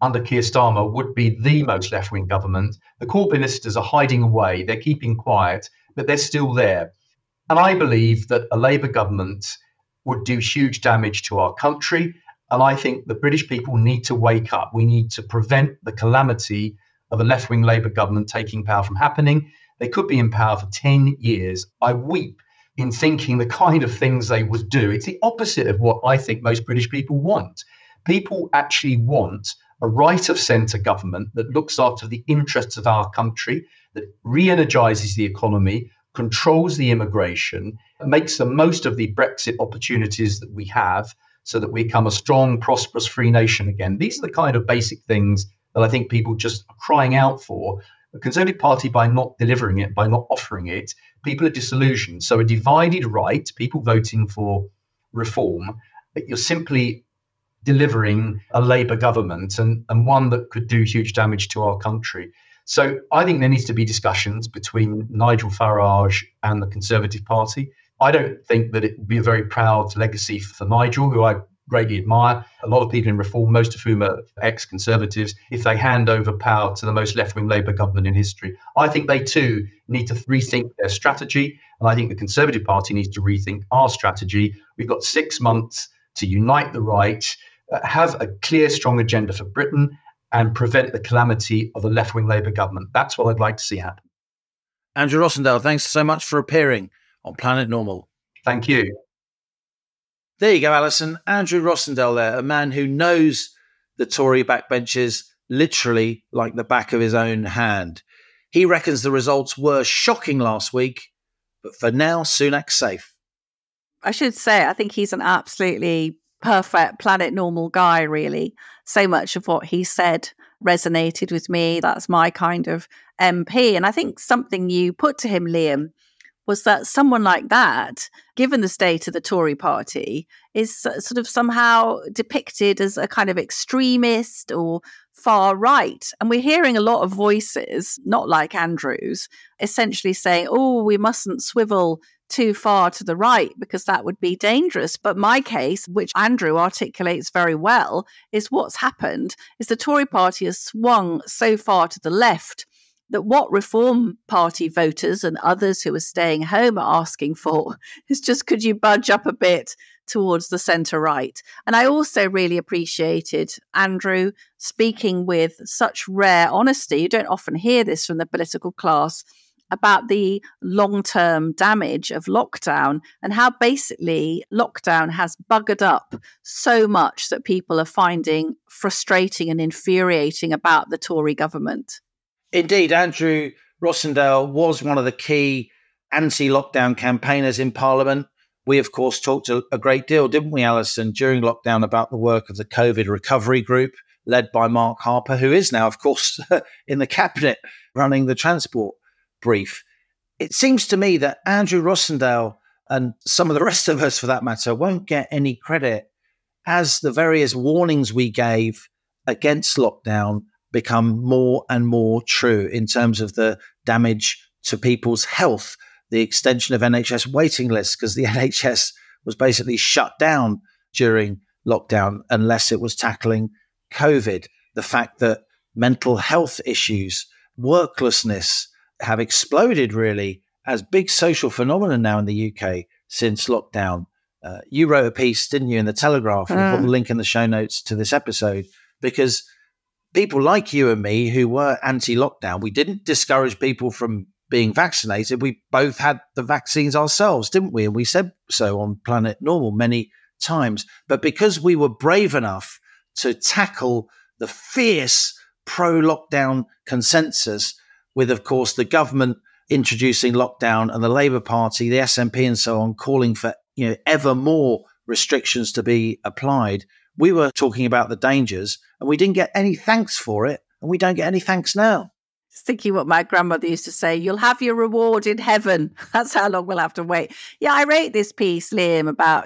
Speaker 3: under Keir Starmer would be the most left-wing government. The Corbynistas are hiding away. They're keeping quiet, but they're still there. And I believe that a Labour government would do huge damage to our country. And I think the British people need to wake up. We need to prevent the calamity of a left-wing Labour government taking power from happening. They could be in power for 10 years. I weep in thinking the kind of things they would do. It's the opposite of what I think most British people want. People actually want a right-of-centre government that looks after the interests of our country, that re-energises the economy, controls the immigration, makes the most of the Brexit opportunities that we have so that we become a strong, prosperous, free nation again. These are the kind of basic things that I think people just are crying out for. The Conservative Party, by not delivering it, by not offering it, people are disillusioned. So a divided right, people voting for reform, you're simply delivering a Labour government and one that could do huge damage to our country. So I think there needs to be discussions between Nigel Farage and the Conservative Party. I don't think that it would be a very proud legacy for Nigel, who I greatly admire. A lot of people in reform, most of whom are ex-Conservatives, if they hand over power to the most left-wing Labour government in history. I think they too need to rethink their strategy. And I think the Conservative Party needs to rethink our strategy. We've got 6 months to unite the right, have a clear, strong agenda for Britain, and prevent the calamity of a left-wing Labour government. That's what I'd like to see happen.
Speaker 4: Andrew Rosindell, thanks so much for appearing on Planet Normal.
Speaker 3: Thank you.
Speaker 4: There you go, Allison. Andrew Rosindell there, a man who knows the Tory backbenches literally like the back of his own hand. He reckons the results were shocking last week, but for now, Sunak's safe.
Speaker 2: I should say, I think he's an absolutely perfect Planet Normal guy, really. So much of what he said resonated with me. That's my kind of MP. And I think something you put to him, Liam, was that someone like that, given the state of the Tory party, is sort of somehow depicted as a kind of extremist or far right. And we're hearing a lot of voices, not like Andrew's, essentially saying, oh, we mustn't swivel too far to the right because that would be dangerous. But my case, which Andrew articulates very well, is what's happened is the Tory party has swung so far to the left that what Reform Party voters and others who are staying home are asking for is just, could you budge up a bit towards the centre-right? And I also really appreciated Andrew speaking with such rare honesty. You don't often hear this from the political class, about the long-term damage of lockdown and how basically lockdown has buggered up so much that people are finding frustrating and infuriating about the Tory government.
Speaker 4: Indeed, Andrew Rosindell was one of the key anti-lockdown campaigners in Parliament. We, of course, talked a great deal, didn't we, Allison, during lockdown about the work of the COVID recovery group led by Mark Harper, who is now, of course, in the cabinet running the transport brief. It seems to me that Andrew Rosindell and some of the rest of us, for that matter, won't get any credit as the various warnings we gave against lockdown become more and more true in terms of the damage to people's health, the extension of NHS waiting lists, because the NHS was basically shut down during lockdown unless it was tackling COVID. The fact that mental health issues, worklessness have exploded really as big social phenomena now in the UK since lockdown. You wrote a piece, didn't you, in the Telegraph? We'll put the link in the show notes to this episode, because people like you and me who were anti-lockdown, we didn't discourage people from being vaccinated. We both had the vaccines ourselves, didn't we? And we said so on Planet Normal many times. But because we were brave enough to tackle the fierce pro-lockdown consensus with, of course, the government introducing lockdown and the Labour Party, the SNP and so on, calling for ever more restrictions to be applied, we were talking about the dangers and we didn't get any thanks for it. And we don't get any thanks now.
Speaker 2: Just thinking what my grandmother used to say, you'll have your reward in heaven. That's how long we'll have to wait. Yeah, I wrote this piece, Liam, about,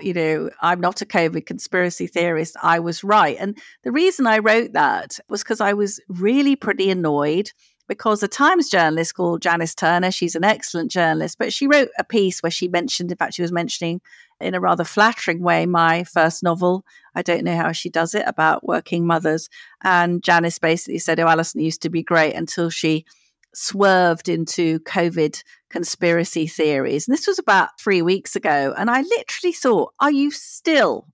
Speaker 2: I'm not a COVID conspiracy theorist. I was right. And the reason I wrote that was because I was really pretty annoyed because a Times journalist called Janice Turner, she's an excellent journalist, but she wrote a piece where she was mentioning in a rather flattering way my first novel. I don't know how she does it, about working mothers. And Janice basically said, Allison used to be great, until she swerved into COVID conspiracy theories. And this was about 3 weeks ago. And I literally thought, are you still,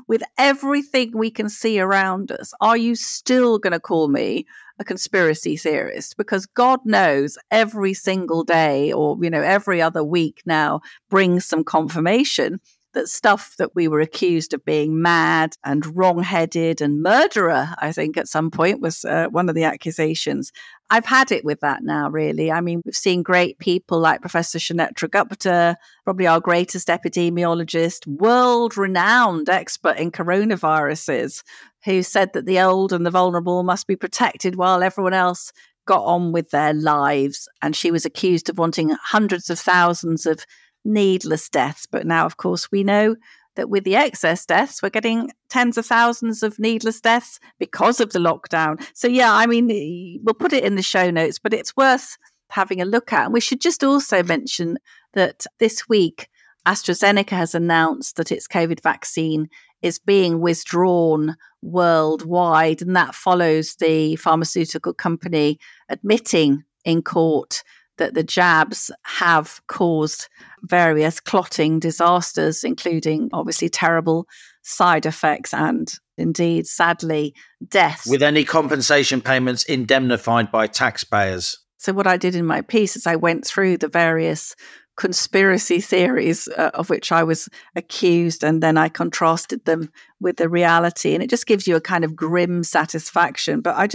Speaker 2: with everything we can see around us, are you still going to call me a conspiracy theorist? Because God knows every single day or, every other week now brings some confirmation that stuff that we were accused of being mad and wrong-headed and murderer, I think at some point was one of the accusations. I've had it with that now, really. I mean, we've seen great people like Professor Sunetra Gupta, probably our greatest epidemiologist, world-renowned expert in coronaviruses, who said that the old and the vulnerable must be protected while everyone else got on with their lives. And she was accused of wanting hundreds of thousands of needless deaths. But now, of course, we know that with the excess deaths, we're getting tens of thousands of needless deaths because of the lockdown. So, yeah, I mean, we'll put it in the show notes, but it's worth having a look at. And we should just also mention that this week, AstraZeneca has announced that its COVID vaccine is being withdrawn worldwide. And that follows the pharmaceutical company admitting in court that the jabs have caused various clotting disasters, including obviously terrible side effects and indeed, sadly, deaths.
Speaker 4: With any compensation payments indemnified by taxpayers.
Speaker 2: So what I did in my piece is I went through the various conspiracy theories of which I was accused, and then I contrasted them with the reality, and it just gives you a kind of grim satisfaction. But I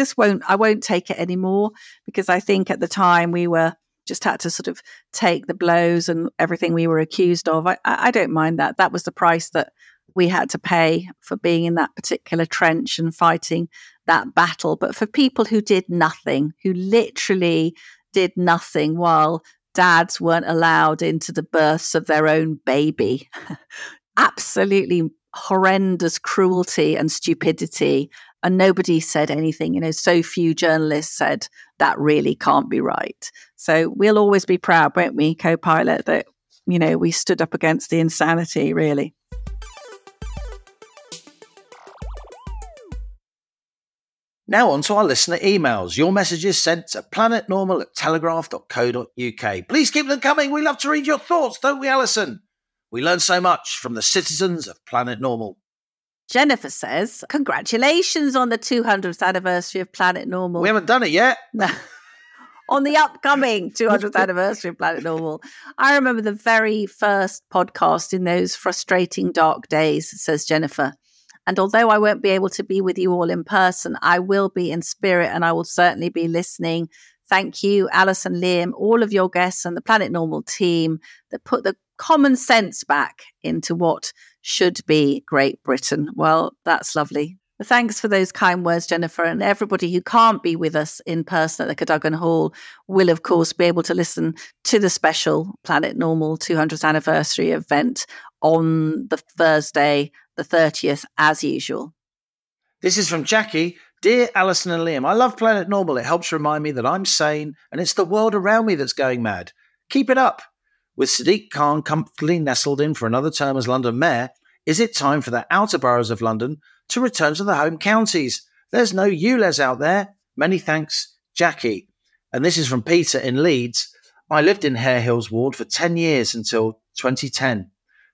Speaker 2: won't take it anymore, because I think at the time we were just had to sort of take the blows and everything we were accused of. I don't mind that. That was the price that we had to pay for being in that particular trench and fighting that battle. But for people who did nothing, who literally did nothing while dads weren't allowed into the births of their own baby, absolutely horrendous cruelty and stupidity. And nobody said anything. So few journalists said that really can't be right. So we'll always be proud, won't we, Co-Pilot, that, we stood up against the insanity, really.
Speaker 4: Now on to our listener emails. Your messages sent to planetnormal@telegraph.co.uk. Please keep them coming. We love to read your thoughts, don't we, Allison? We learn so much from the citizens of Planet Normal.
Speaker 2: Jennifer says, congratulations on the 200th anniversary of Planet Normal.
Speaker 4: We haven't done it yet.
Speaker 2: No. On the upcoming 200th anniversary of Planet Normal. I remember the very first podcast in those frustrating dark days, says Jennifer. And although I won't be able to be with you all in person, I will be in spirit, and I will certainly be listening. Thank you, Allison, Liam, all of your guests and the Planet Normal team that put the common sense back into what should be Great Britain. Well, that's lovely. Well, thanks for those kind words, Jennifer. And everybody who can't be with us in person at the Cadogan Hall will, of course, be able to listen to the special Planet Normal 200th anniversary event on the Thursday, the 30th, as usual.
Speaker 4: This is from Jackie. Dear Allison and Liam, I love Planet Normal. It helps remind me that I'm sane and it's the world around me that's going mad. Keep it up. With Sadiq Khan comfortably nestled in for another term as London Mayor, is it time for the outer boroughs of London to return to the home counties? There's no ULEZ out there. Many thanks, Jackie. And this is from Peter in Leeds. I lived in Hare Hills Ward for 10 years until 2010.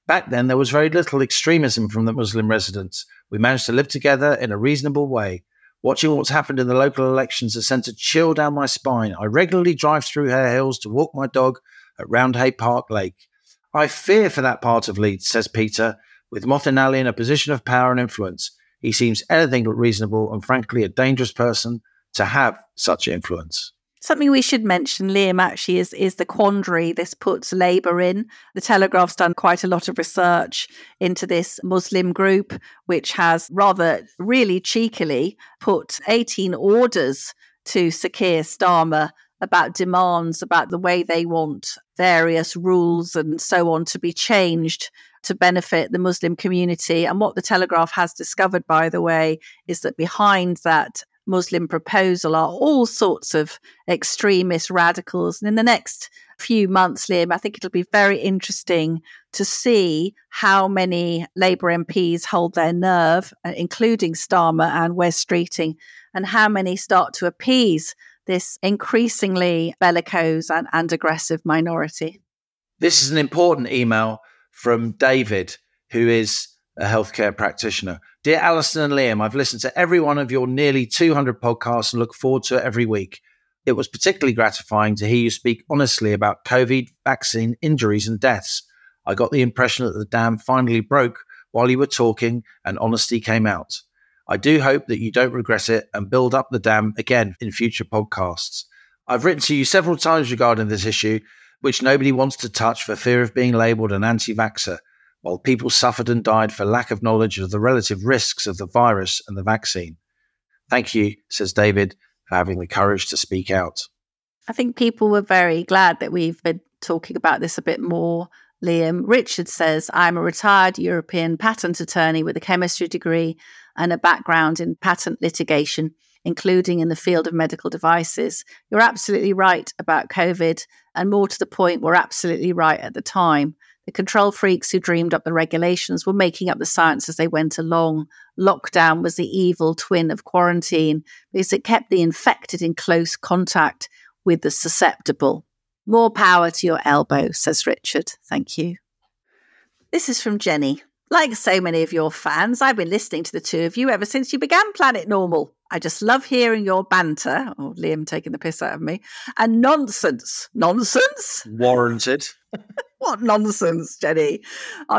Speaker 4: Back then, there was very little extremism from the Muslim residents. We managed to live together in a reasonable way. Watching what's happened in the local elections has sent a chill down my spine. I regularly drive through Hare Hills to walk my dog at Roundhay Park Lake. I fear for that part of Leeds, says Peter, with Mothin Ali in a position of power and influence. He seems anything but reasonable and frankly a dangerous person to have such influence.
Speaker 2: Something we should mention, Liam, actually, is the quandary this puts Labour in. The Telegraph's done quite a lot of research into this Muslim group, which has rather really cheekily put 18 orders to Sir Keir Starmer about demands about the way they want various rules and so on to be changed to benefit the Muslim community. And what the Telegraph has discovered, by the way, is that behind that Muslim proposal are all sorts of extremist radicals. And in the next few months, Liam, I think it'll be very interesting to see how many Labour MPs hold their nerve, including Starmer and Wes Streeting, and how many start to appease this increasingly bellicose and aggressive minority.
Speaker 4: This is an important email from David, who is a healthcare practitioner. Dear Allison and Liam, I've listened to every one of your nearly 200 podcasts and look forward to it every week. It was particularly gratifying to hear you speak honestly about COVID vaccine injuries and deaths. I got the impression that the dam finally broke while you were talking and honesty came out. I do hope that you don't regret it and build up the dam again in future podcasts. I've written to you several times regarding this issue, which nobody wants to touch for fear of being labelled an anti-vaxxer, while people suffered and died for lack of knowledge of the relative risks of the virus and the vaccine. Thank you, says David, for having the courage to speak out.
Speaker 2: I think people were very glad that we've been talking about this a bit more, Liam. Richard says, I'm a retired European patent attorney with a chemistry degree and a background in patent litigation, including in the field of medical devices. You're absolutely right about COVID, and more to the point, we're absolutely right at the time. The control freaks who dreamed up the regulations were making up the science as they went along. Lockdown was the evil twin of quarantine because it kept the infected in close contact with the susceptible. More power to your elbow, says Richard. Thank you. This is from Jenny. Like so many of your fans, I've been listening to the two of you ever since you began Planet Normal. I just love hearing your banter, or Liam taking the piss out of me, and nonsense. Nonsense?
Speaker 4: Warranted.
Speaker 2: What nonsense, Jenny?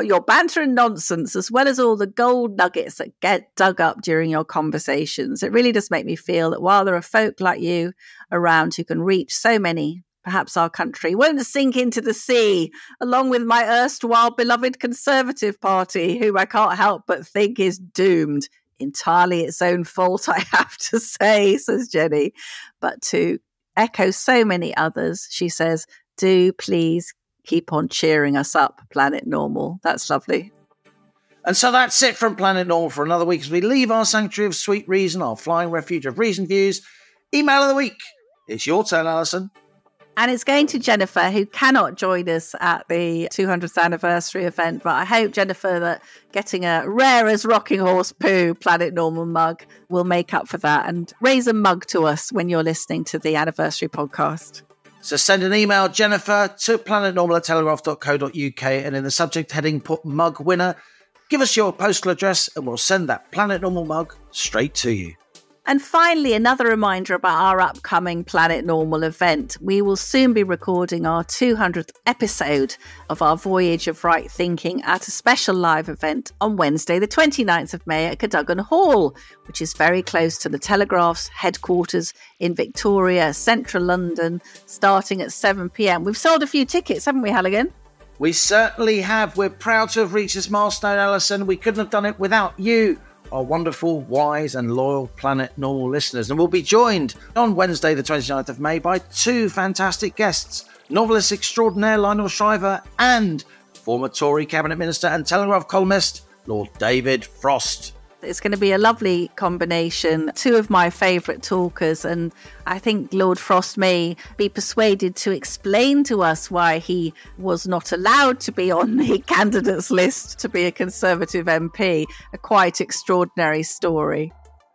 Speaker 2: Your banter and nonsense, as well as all the gold nuggets that get dug up during your conversations. It really does make me feel that while there are folk like you around who can reach so many, perhaps our country won't sink into the sea, along with my erstwhile beloved Conservative Party, whom I can't help but think is doomed. Entirely its own fault, I have to say, says Jenny. But to echo so many others, she says, do please keep on cheering us up, Planet Normal. That's lovely.
Speaker 4: And so that's it from Planet Normal for another week as we leave our sanctuary of sweet reason, our flying refuge of reason views. Email of the week. It's your turn, Allison.
Speaker 2: And it's going to Jennifer, who cannot join us at the 200th anniversary event. But I hope, Jennifer, that getting a rare as rocking horse poo Planet Normal mug will make up for that and raise a mug to us when you're listening to the anniversary podcast.
Speaker 4: So send an email, Jennifer, to planetnormal@telegraph.co.uk, and in the subject heading, put mug winner. Give us your postal address and we'll send that Planet Normal mug straight to you.
Speaker 2: And finally, another reminder about our upcoming Planet Normal event. We will soon be recording our 200th episode of our Voyage of Right Thinking at a special live event on Wednesday, the 29th of May at Cadogan Hall, which is very close to the Telegraph's headquarters in Victoria, central London, starting at 7 p.m. We've sold a few tickets, haven't we, Halligan?
Speaker 4: We certainly have. We're proud to have reached this milestone, Allison. We couldn't have done it without you, our wonderful, wise and loyal Planet Normal listeners. And we'll be joined on Wednesday the 29th of May by two fantastic guests, novelist extraordinaire Lionel Shriver and former Tory Cabinet Minister and Telegraph columnist Lord David Frost.
Speaker 2: It's going to be a lovely combination. Two of my favourite talkers, and I think Lord Frost may be persuaded to explain to us why he was not allowed to be on the candidates list to be a Conservative MP. A quite extraordinary story.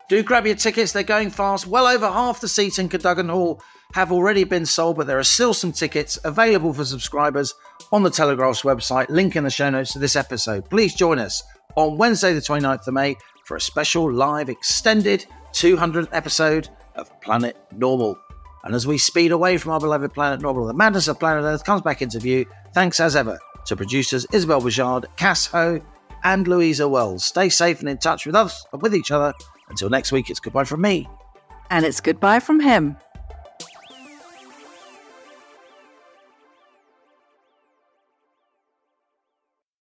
Speaker 4: Do grab your tickets, they're going fast. Well over half the seats in Cadogan Hall have already been sold, but there are still some tickets available for subscribers on the Telegraph's website. Link in the show notes to this episode. Please join us on Wednesday the 29th of May for a special live extended 200th episode of Planet Normal. And as we speed away from our beloved Planet Normal, the madness of Planet Earth comes back into view. Thanks as ever to producers Isabel Bouchard, Cass Ho and Louisa Wells. Stay safe and in touch with us and with each other. Until next week, it's goodbye from me.
Speaker 2: And it's goodbye from him.